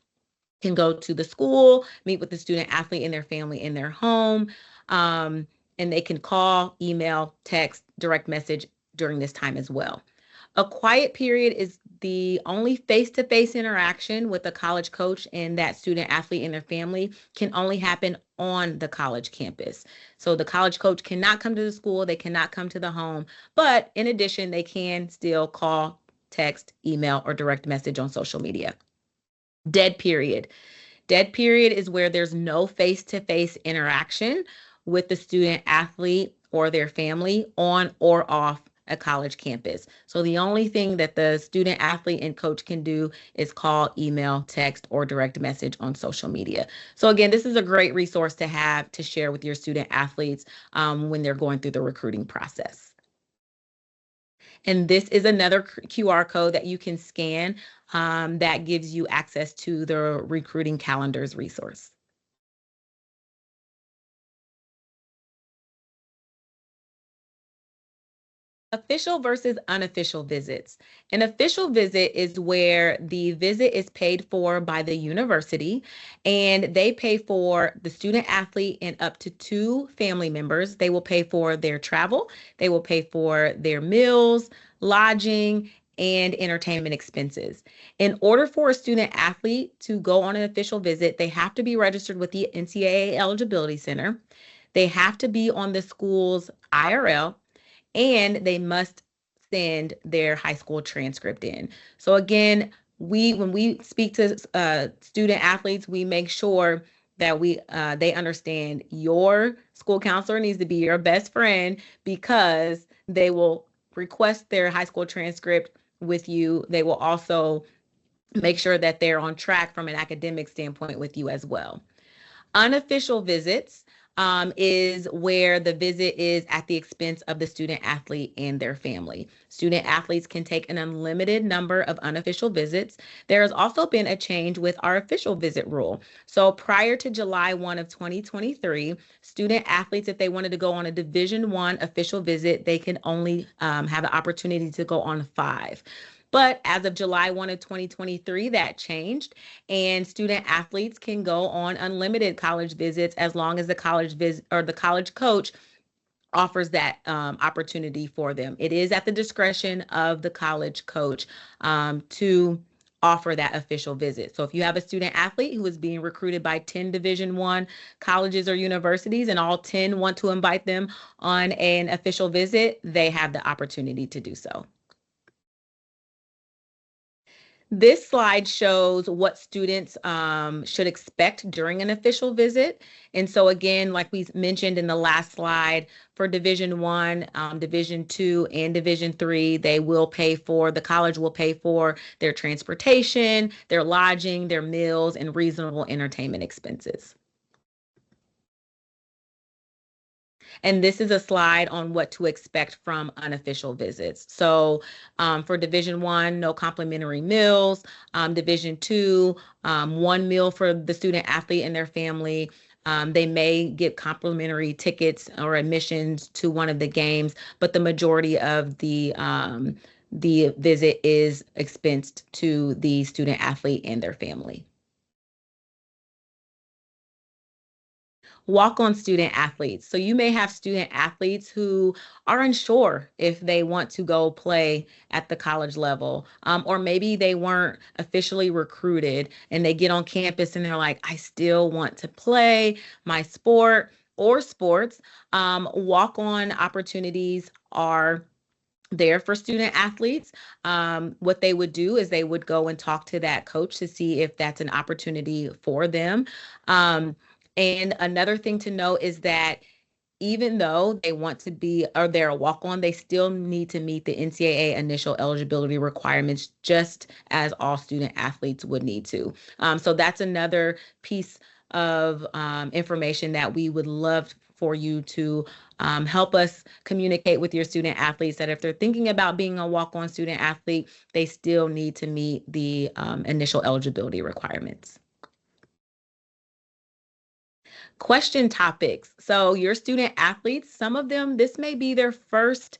can go to the school, meet with the student athlete and their family in their home, and they can call, email, text, direct message during this time as well. A quiet period is the only face-to-face interaction with a college coach and that student athlete and their family can only happen on the college campus. So the college coach cannot come to the school, they cannot come to the home, but in addition, they can still call, text, email, or direct message on social media. Dead period. Dead period is where there's no face-to-face interaction with the student athlete or their family on or off a college campus. So the only thing that the student athlete and coach can do is call, email, text, or direct message on social media. So again, this is a great resource to have to share with your student athletes when they're going through the recruiting process. And this is another QR code that you can scan that gives you access to the recruiting calendars resource. Official versus unofficial visits. An official visit is where the visit is paid for by the university, and they pay for the student athlete and up to 2 family members. They will pay for their travel, they will pay for their meals, lodging, and entertainment expenses. In order for a student athlete to go on an official visit, they have to be registered with the NCAA Eligibility Center. They have to be on the school's IRL, and they must send their high school transcript in. So again, when we speak to student athletes, we make sure that they understand your school counselor needs to be your best friend, because they will request their high school transcript with you. They will also make sure that they're on track from an academic standpoint with you as well. Unofficial visits is where the visit is at the expense of the student athlete and their family. Student athletes can take an unlimited number of unofficial visits. There has also been a change with our official visit rule. So prior to July 1 of 2023, student athletes, if they wanted to go on a Division I official visit, they can only have the opportunity to go on 5. But as of July 1 of 2023, that changed, and student athletes can go on unlimited college visits as long as the college visit or the college coach offers that opportunity for them. It is at the discretion of the college coach to offer that official visit. So if you have a student athlete who is being recruited by 10 Division I colleges or universities, and all 10 want to invite them on an official visit, they have the opportunity to do so. This slide shows what students should expect during an official visit. And so again, like we mentioned in the last slide, for Division I, Division II, and Division III, the college will pay for their transportation, their lodging, their meals, and reasonable entertainment expenses. And this is a slide on what to expect from unofficial visits. So for Division I, no complimentary meals. Division II, 1 meal for the student athlete and their family. They may get complimentary tickets or admissions to one of the games, but the majority of the visit is expensed to the student athlete and their family. walk-on student athletes. So you may have student athletes who are unsure if they want to go play at the college level, or maybe they weren't officially recruited and they get on campus and they're like, I still want to play my sport or sports. Walk-on opportunities are there for student athletes. What they would do is they would go and talk to that coach to see if that's an opportunity for them. And another thing to note is that even though they want to be or they're a walk-on, they still need to meet the NCAA initial eligibility requirements, just as all student athletes would need to. So that's another piece of information that we would love for you to help us communicate with your student athletes, that if they're thinking about being a walk-on student athlete, they still need to meet the initial eligibility requirements. Question topics. So your student athletes, some of them, this may be their first,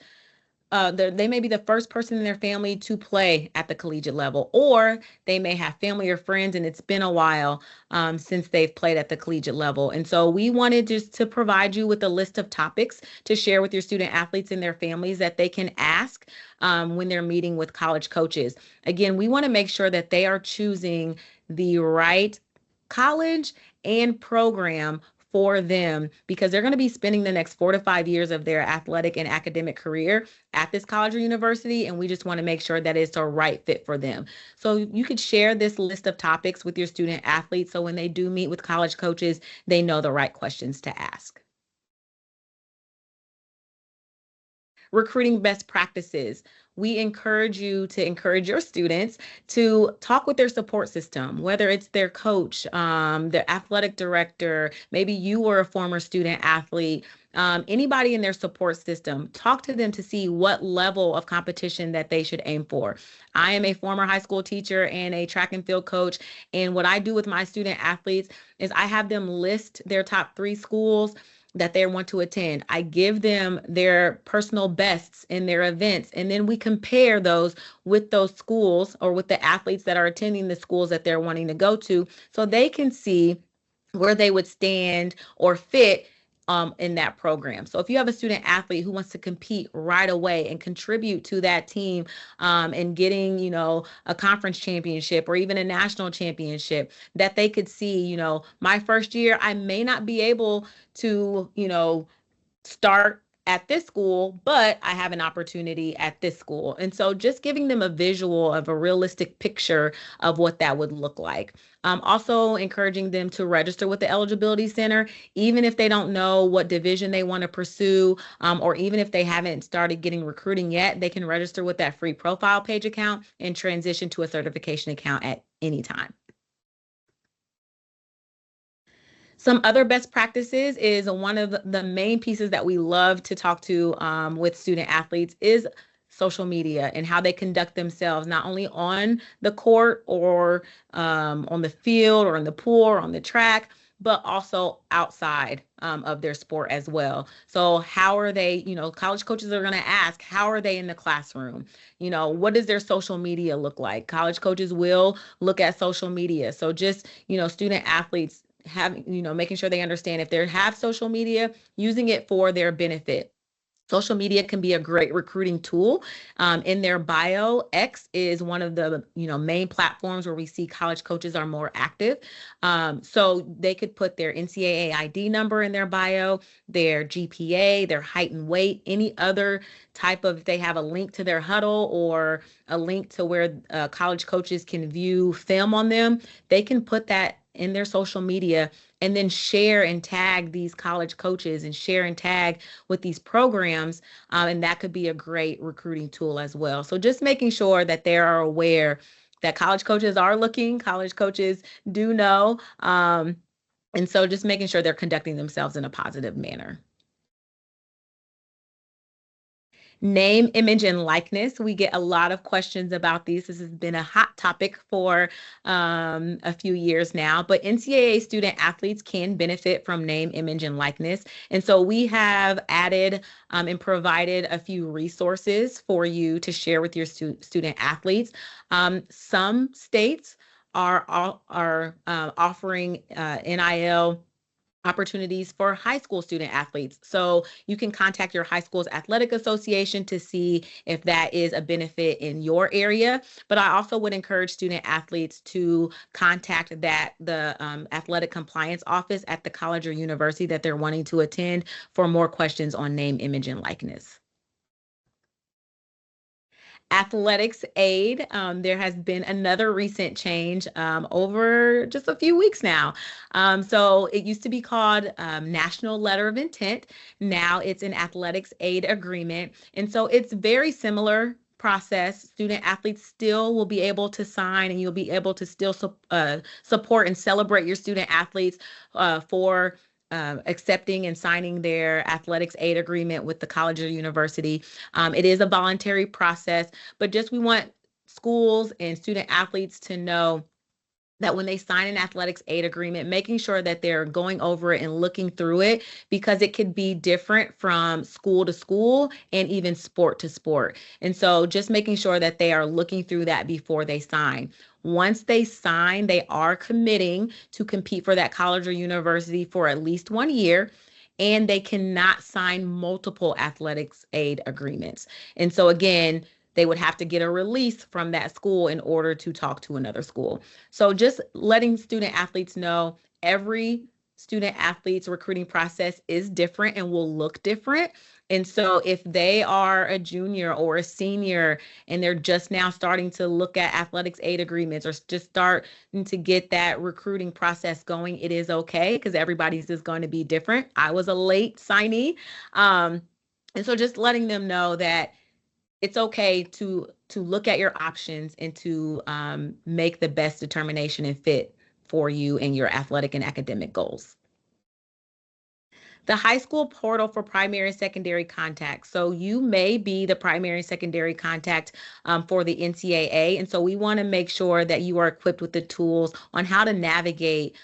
they may be the first person in their family to play at the collegiate level, or they may have family or friends and it's been a while since they've played at the collegiate level. And so we wanted just to provide you with a list of topics to share with your student athletes and their families that they can ask when they're meeting with college coaches. Again, we want to make sure that they are choosing the right college and program for them, because they're going to be spending the next 4 to 5 years of their athletic and academic career at this college or university, and we just want to make sure that it's a right fit for them. So you could share this list of topics with your student athletes so when they do meet with college coaches, they know the right questions to ask. Recruiting best practices. We encourage you to encourage your students to talk with their support system, whether it's their coach, their athletic director, maybe you were a former student athlete, anybody in their support system. Talk to them to see what level of competition that they should aim for. I am a former high school teacher and a track and field coach, and what I do with my student athletes is I have them list their top 3 schools that they want to attend. I give them their personal bests in their events, and then we compare those with those schools or with the athletes that are attending the schools that they're wanting to go to, so they can see where they would stand or fit in that program. So if you have a student athlete who wants to compete right away and contribute to that team and getting, a conference championship or even a national championship, that they could see, my first year, I may not be able to, start at this school, but I have an opportunity at this school. And so just giving them a visual of a realistic picture of what that would look like. Also encouraging them to register with the Eligibility Center, even if they don't know what division they want to pursue, or even if they haven't started getting recruiting yet, they can register with that free profile page account and transition to a certification account at any time. Some other best practices is one of the main pieces that we love to talk to with student athletes is social media and how they conduct themselves, not only on the court or on the field or in the pool or on the track, but also outside of their sport as well. So how are they, college coaches are going to ask, how are they in the classroom? What does their social media look like? College coaches will look at social media. So just, student athletes making sure they understand if they have social media, using it for their benefit. Social media can be a great recruiting tool. In their bio, X is one of the main platforms where we see college coaches are more active. So they could put their NCAA ID number in their bio, their GPA, their height and weight, any other type of, if they have a link to their huddle or a link to where college coaches can view film on them, they can put that in their social media and then share and tag these college coaches and share and tag with these programs. And that could be a great recruiting tool as well. So just making sure that they are aware that college coaches are looking, college coaches do know. And so just making sure they're conducting themselves in a positive manner. Name, image, and likeness. We get a lot of questions about these. This has been a hot topic for a few years now, but NCAA student athletes can benefit from name, image, and likeness. And so we have added and provided a few resources for you to share with your student athletes. Some states are offering NIL opportunities for high school student athletes. So you can contact your high school's athletic association to see if that is a benefit in your area. But I also would encourage student athletes to contact the athletic compliance office at the college or university that they're wanting to attend for more questions on name, image, and likeness. Athletics aid. There has been another recent change over just a few weeks now. So it used to be called National Letter of Intent. Now it's an athletics aid agreement. And so it's very similar process. Student athletes still will be able to sign, and you'll be able to still support and celebrate your student athletes for accepting and signing their athletics aid agreement with the college or university. It is a voluntary process, but just we want schools and student athletes to know that when they sign an athletics aid agreement, making sure that they're going over it and looking through it, because it could be different from school to school and even sport to sport. And so just making sure that they are looking through that before they sign. Once they sign, they are committing to compete for that college or university for at least 1 year, and they cannot sign multiple athletics aid agreements. And so again, they would have to get a release from that school in order to talk to another school. So just letting student athletes know every student athlete's recruiting process is different and will look different. And so if they are a junior or a senior and they're just now starting to look at athletics aid agreements or just starting to get that recruiting process going, it is okay, because everybody's is going to be different. I was a late signee. And so just letting them know that it's okay to look at your options and to make the best determination and fit for you and your athletic and academic goals. The high school portal for primary and secondary contact. So you may be the primary and secondary contact for the NCAA. And so we want to make sure that you are equipped with the tools on how to navigate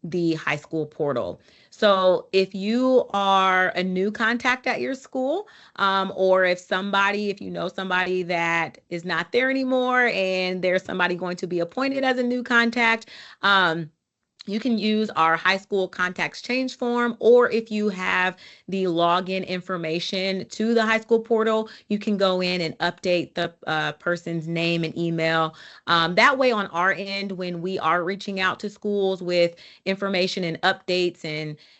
the high school portal. So if you are a new contact at your school, or if you know somebody that is not there anymore and there's somebody going to be appointed as a new contact, you can use our high school contacts change form, or if you have the login information to the high school portal, you can go in and update the person's name and email. That way on our end, when we are reaching out to schools with information and updates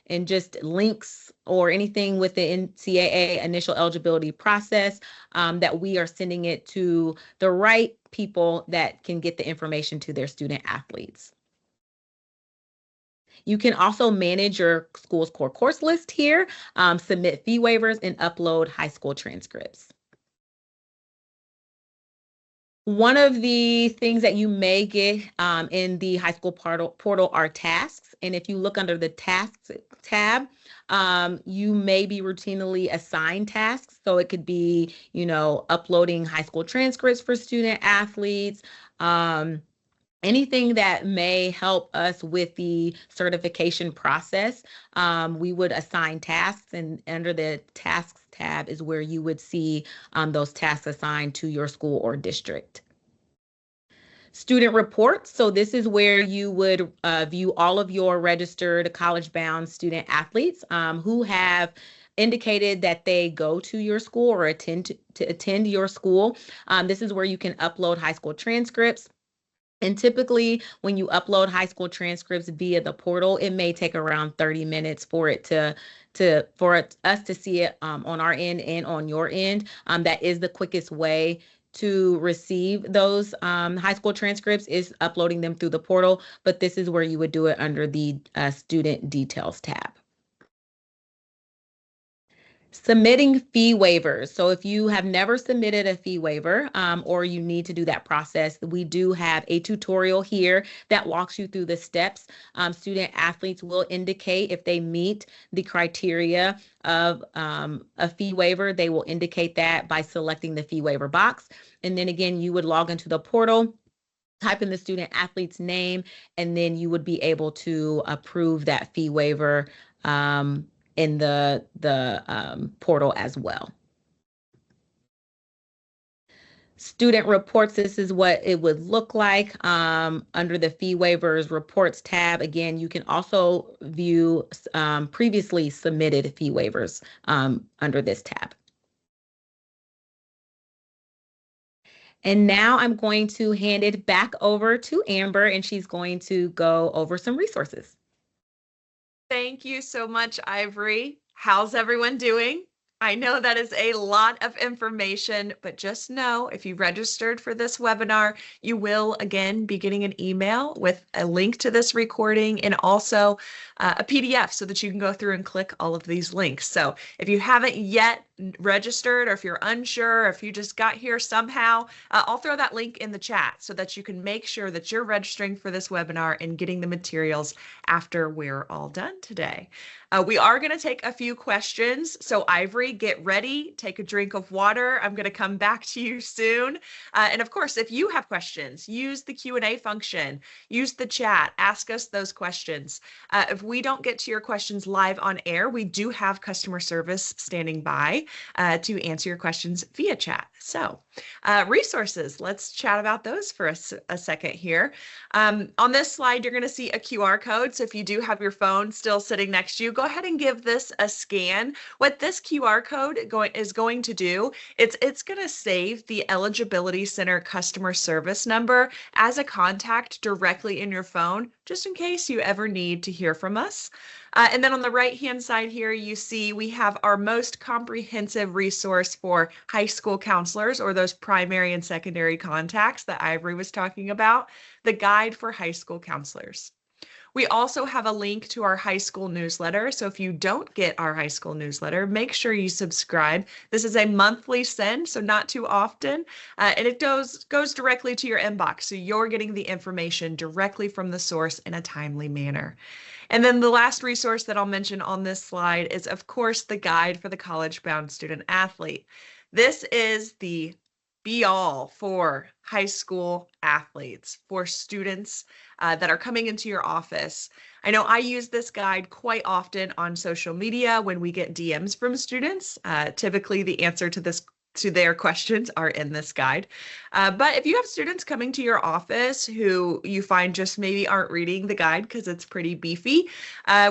and just links or anything with the NCAA initial eligibility process, that we are sending it to the right people that can get the information to their student athletes. You can also manage your school's core course list here, submit fee waivers, and upload high school transcripts. One of the things that you may get in the high school portal are tasks. And if you look under the tasks tab, you may be routinely assigned tasks. So it could be, uploading high school transcripts for student athletes, anything that may help us with the certification process. We would assign tasks, and under the tasks tab is where you would see those tasks assigned to your school or district. Student reports. So this is where you would view all of your registered college-bound student athletes who have indicated that they go to your school or attend your school. This is where you can upload high school transcripts. And typically, when you upload high school transcripts via the portal, it may take around 30 minutes for us to see it on our end and on your end. That is the quickest way to receive those high school transcripts, is uploading them through the portal. But this is where you would do it under the student details tab. Submitting fee waivers. So if you have never submitted a fee waiver or you need to do that process, we do have a tutorial here that walks you through the steps. Student athletes will indicate if they meet the criteria of a fee waiver. They will indicate that by selecting the fee waiver box. And then again, you would log into the portal, type in the student athlete's name, and then you would be able to approve that fee waiver in the portal as well. Student reports, this is what it would look like under the fee waivers reports tab. Again, you can also view previously submitted fee waivers under this tab. And now I'm going to hand it back over to Amber, and she's going to go over some resources. Thank you so much, Ivory. How's everyone doing? I know that is a lot of information, but just know if you registered for this webinar, you will again be getting an email with a link to this recording and also a PDF so that you can go through and click all of these links. So if you haven't yet registered, or if you're unsure, or if you just got here somehow, I'll throw that link in the chat so that you can make sure that you're registering for this webinar and getting the materials after we're all done today. We are going to take a few questions. So Ivory, get ready, take a drink of water. I'm going to come back to you soon. And of course, if you have questions, use the Q&A function, use the chat, ask us those questions. If we don't get to your questions live on air, we do have customer service standing by to answer your questions via chat. So resources, let's chat about those for a second here. On this slide, you're going to see a QR code. So if you do have your phone still sitting next to you, go ahead and give this a scan. What this QR code is going to do, it's going to save the Eligibility Center customer service number as a contact directly in your phone, just in case you ever need to hear from us. And then on the right-hand side here, you see we have our most comprehensive resource for high school counselors, or those primary and secondary contacts that Ivory was talking about, the Guide for High School Counselors. We also have a link to our high school newsletter. So if you don't get our high school newsletter, make sure you subscribe. This is a monthly send, so not too often. And it goes directly to your inbox. So you're getting the information directly from the source in a timely manner. And then the last resource that I'll mention on this slide is, of course, the Guide for the College-Bound Student Athlete. This is the be-all for high school athletes, for students that are coming into your office. I know I use this guide quite often on social media when we get DMs from students. Typically, the answer to their questions are in this guide. But if you have students coming to your office who you find just maybe aren't reading the guide because it's pretty beefy,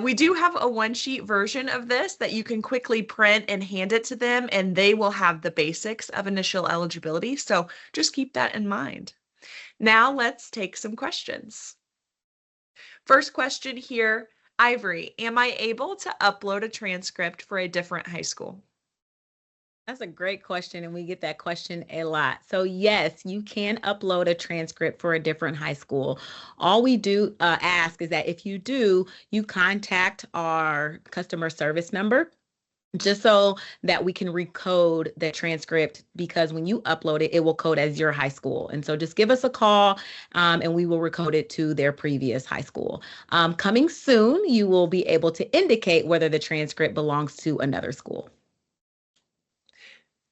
we do have a one-sheet version of this that you can quickly print and hand it to them, and they will have the basics of initial eligibility. So just keep that in mind. Now let's take some questions. First question here, Ivory, am I able to upload a transcript for a different high school? That's a great question, and we get that question a lot. So yes, you can upload a transcript for a different high school. All we do ask is that if you do, you contact our customer service number, just so that we can recode the transcript, because when you upload it, it will code as your high school. And so just give us a call and we will recode it to their previous high school. Coming soon, you will be able to indicate whether the transcript belongs to another school.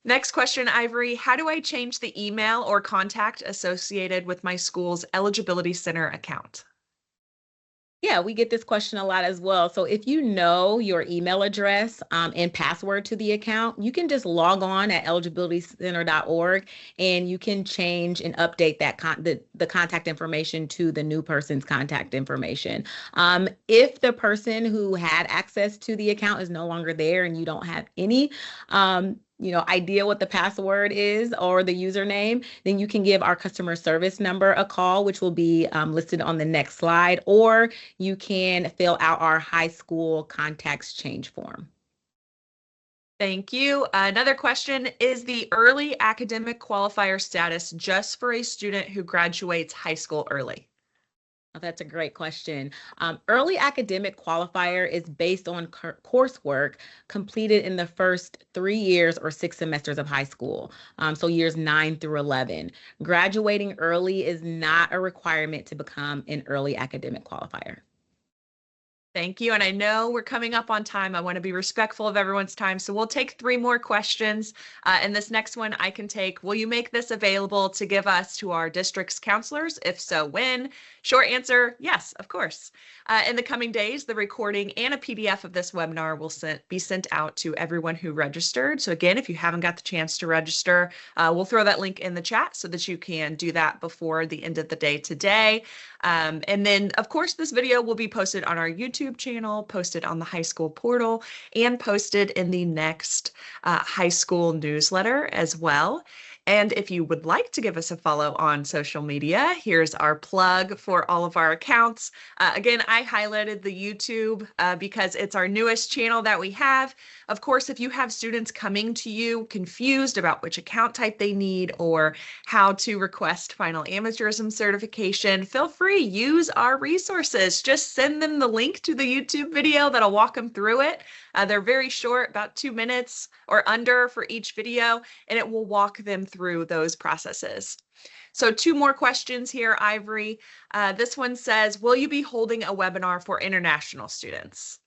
Next question, Ivory, how do I change the email or contact associated with my school's Eligibility Center account? Yeah, we get this question a lot as well. So if you know your email address and password to the account, you can just log on at eligibilitycenter.org and you can change and update that the contact information to the new person's contact information. If the person who had access to the account is no longer there and you don't have any idea what the password is or the username, then you can give our customer service number a call, which will be listed on the next slide, or you can fill out our high school contacts change form. Thank you. Another question, is the early academic qualifier status just for a student who graduates high school early? Oh, that's a great question. Early academic qualifier is based on coursework completed in the first 3 years or 6 semesters of high school, so years 9 through 11. Graduating early is not a requirement to become an early academic qualifier. Thank you. And I know we're coming up on time. I want to be respectful of everyone's time. So we'll take 3 more questions. And this next one I can take. Will you make this available to give us to our district's counselors? If so, when? Short answer, yes, of course. In the coming days, the recording and a PDF of this webinar will be sent out to everyone who registered. So again, if you haven't got the chance to register, we'll throw that link in the chat so that you can do that before the end of the day today. And then, of course, this video will be posted on our YouTube channel, posted on the high school portal, and posted in the next high school newsletter as well. And if you would like to give us a follow on social media, here's our plug for all of our accounts. Again, I highlighted the YouTube because it's our newest channel that we have. Of course, if you have students coming to you confused about which account type they need or how to request final amateurism certification, feel free, use our resources. Just send them the link to the YouTube video that'll walk them through it. They're very short, about 2 minutes or under for each video, and it will walk them through those processes. So 2 more questions here, Ivory. This one says, will you be holding a webinar for international students?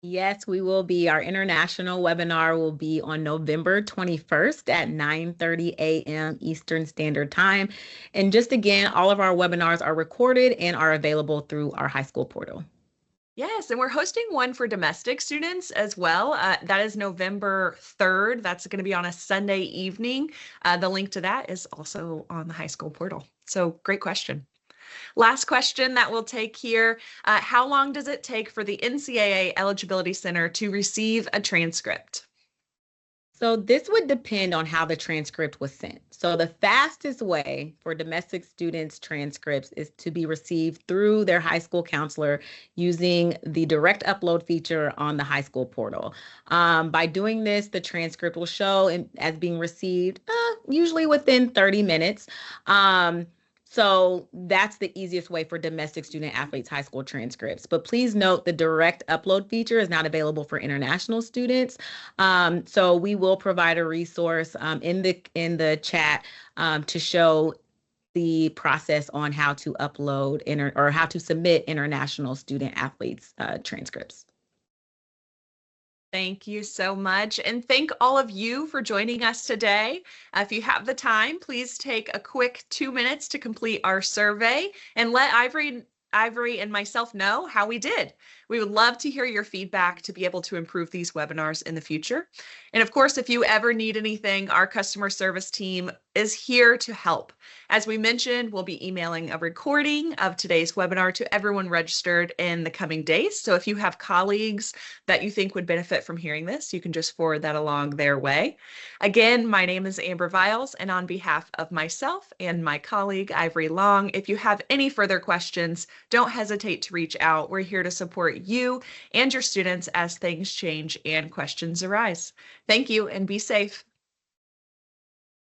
Yes, we will be. Our international webinar will be on November 21st at 9:30 a.m. Eastern Standard Time. And just again, all of our webinars are recorded and are available through our high school portal. Yes, and we're hosting one for domestic students as well. That is November 3rd. That's going to be on a Sunday evening. The link to that is also on the high school portal. So great question. Last question that we'll take here. How long does it take for the NCAA Eligibility Center to receive a transcript? So this would depend on how the transcript was sent. So the fastest way for domestic students' transcripts is to be received through their high school counselor using the direct upload feature on the high school portal. By doing this, the transcript will show as being received usually within 30 minutes. So that's the easiest way for domestic student athletes high school transcripts. But please note the direct upload feature is not available for international students. So we will provide a resource in the chat to show the process on how to upload or how to submit international student athletes transcripts. Thank you so much. And thank all of you for joining us today. If you have the time, please take a quick 2 minutes to complete our survey and let Ivory and myself know how we did. We would love to hear your feedback to be able to improve these webinars in the future. And of course, if you ever need anything, our customer service team is here to help. As we mentioned, we'll be emailing a recording of today's webinar to everyone registered in the coming days. So if you have colleagues that you think would benefit from hearing this, you can just forward that along their way. Again, my name is Amber Viles, and on behalf of myself and my colleague, Ivory Long, if you have any further questions, don't hesitate to reach out. We're here to support you and your students as things change and questions arise. Thank you and be safe.